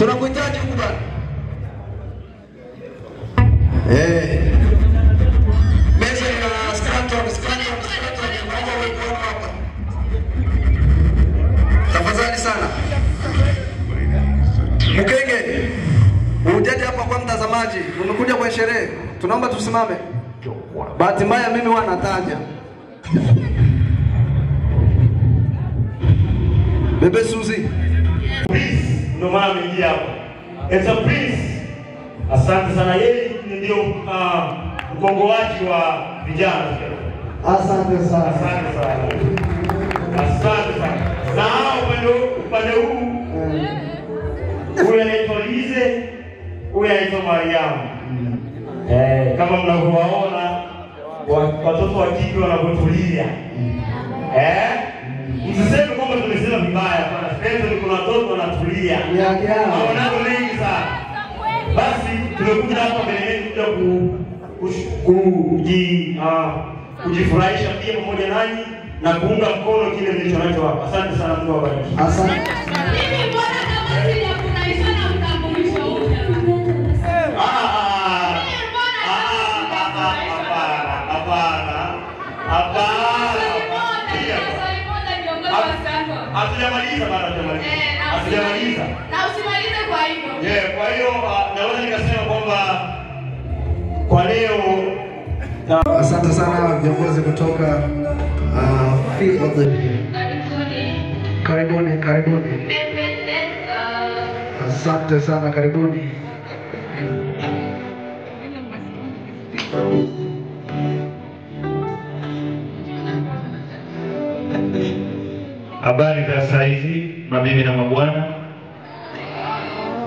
Tunakuhitaji huku bwana. Meza ya Scranton naomba uwe hapa. Tafadhali sana. Mkenge, ujaje hapa kwa mtazamaji. Umekuja kwa sherehe. Tunaomba tusimame. Bahati mbaya mimi huwa nataja. Bebe Suzy. Ndio maana ameingia hapa. It's a prince. Asante sana, yeye ndio mkongoaji wa vijana. Asante sana. Asante sana. Asante sana. Na upande huu huyu anaitwa Lize, huyu anaitwa Mariamu. Kama mnavyowaona watoto wa kike wanapotulia. Msiseme kwamba tumesema vibaya, bwana. Sasa kuna watoto wanatulia. Hawana mengi sana. Basi tumekuja hapa mbele yenu kuja kujifurahisha pia pamoja nanyi na kuunga mkono kile mlicho nacho hapa. Asante sana, Mungu awabariki. Asante. Mimi mbona kama sisi tunaishana mtambulisho huyu? Hatujamaliza bado, hatujamaliza. Na usimalize kwa hivyo. Kwa hiyo naweza nikasema kwamba kwa leo asante sana viongozi kutoka Field of the Karibuni. Asante sana, karibuni. Habari za saa hizi mabibi na mabwana.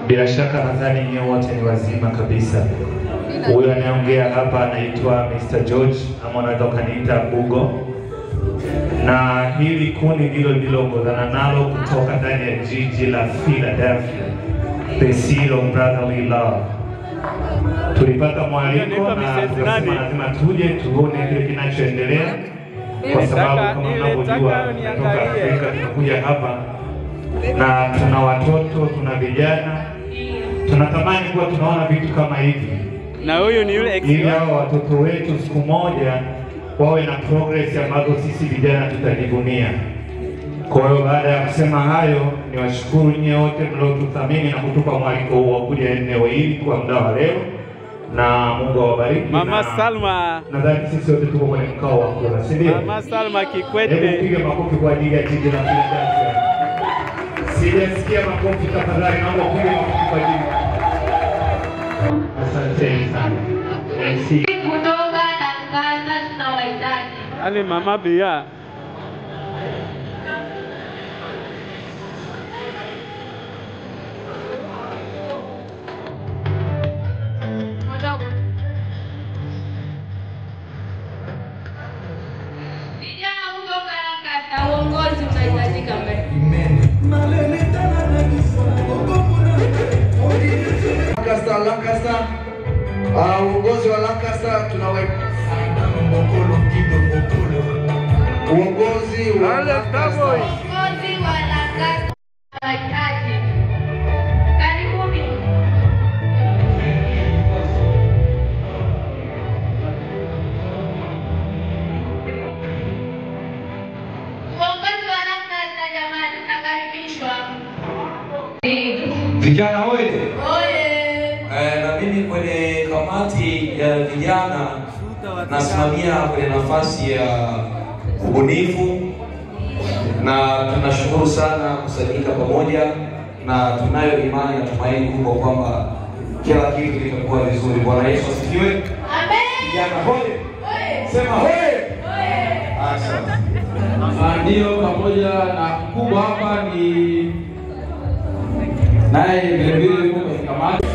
Bila shaka nadhani nyinyi wote ni wazima kabisa. Huyo anayeongea hapa anaitwa Mr. George, ama unaweza kuniita Bugo. Na hili kundi ndilo ongozana nalo kutoka ndani ya jiji la Philadelphia, The Seal of Brotherly Love. Tulipata mwaliko na tukasema lazima tuje tuone kile kinachoendelea, kwa sababu kama mnavyojua kutoka Afrika tunakuja hapa na tuna watoto, tuna vijana, tunatamani kuwa tunaona vitu kama hivi. Na huyu ni yule ili hao watoto wetu siku moja wawe na progress ambazo sisi vijana tutajivunia. Kwa hiyo baada ya kusema hayo, niwashukuru nyinyi wote mliotuthamini na kutupa mwaliko huu wa kuja eneo hili kwa muda wa leo, na Mungu awabariki. Mama Salma, nadhani sisi wote tuko kwenye mkao wa kula, si ndio? Mama Salma Kikwete, hebu piga makofi kwa ajili ya jiji la Philadelphia. Sijasikia makofi, tafadhali naomba piga makofi kwa ajili. Asante sana. Kutoka Tanzania tunawahitaji. Ali Mama Bia. Vijana kutoka Lancaster, uongozi unahitajika mbele. Lancaster, uongozi wa Lancaster tunaweka uongozi wa Lancaster. Tunahitaji. Karibuni. Uongozi wa Lancaster jamani, tunakaribishwa. Vijana hoye. Oye. Na mimi kwenye kamati ya vijana nasimamia kwenye nafasi ya ubunifu, na tunashukuru sana kusanyika pamoja, na tunayo imani na tumaini kubwa kwamba kila kitu kitakuwa vizuri. Bwana Yesu asifiwe. Amen. Vijana hoye. Sema hoye. Asante. Ndio, pamoja na mkubwa hapa ni naye vile vile kwa kamati.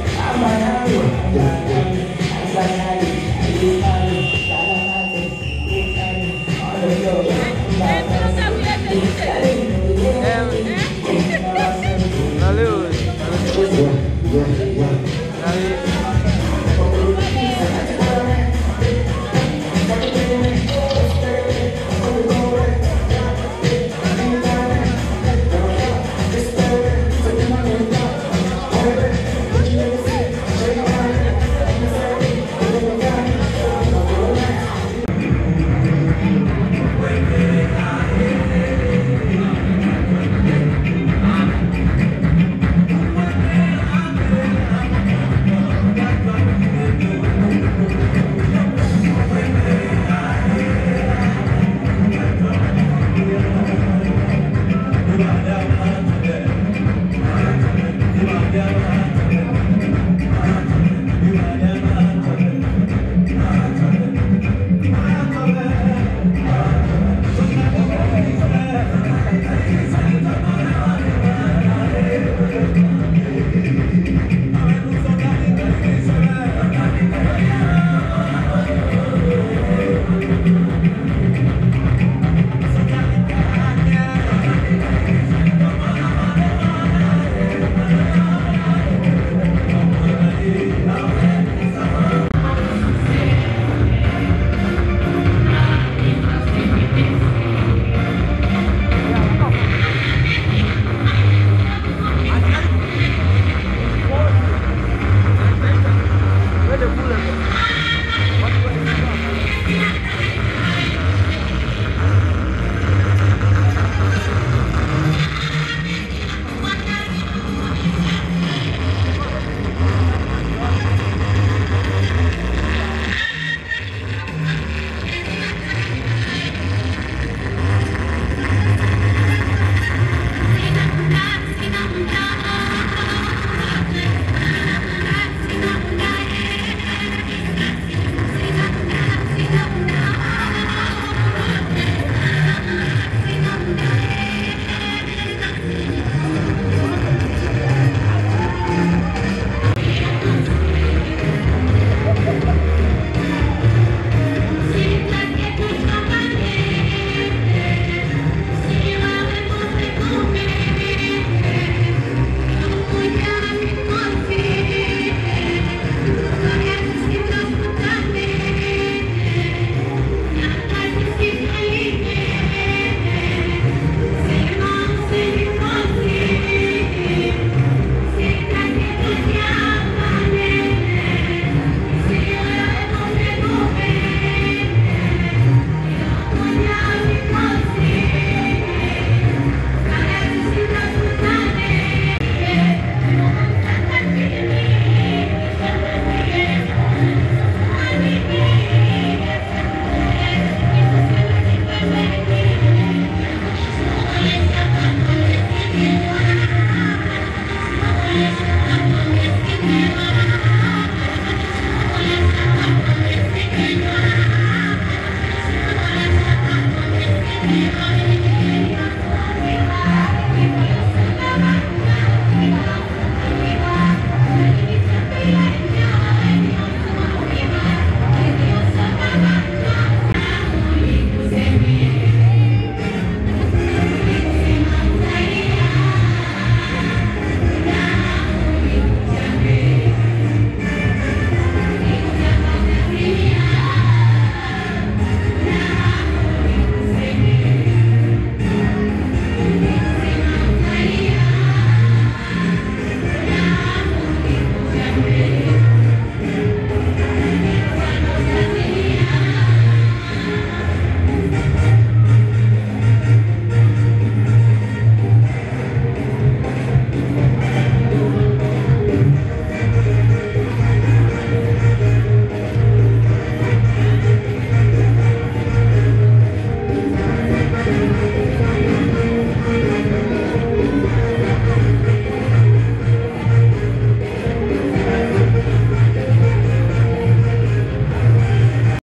Thank you.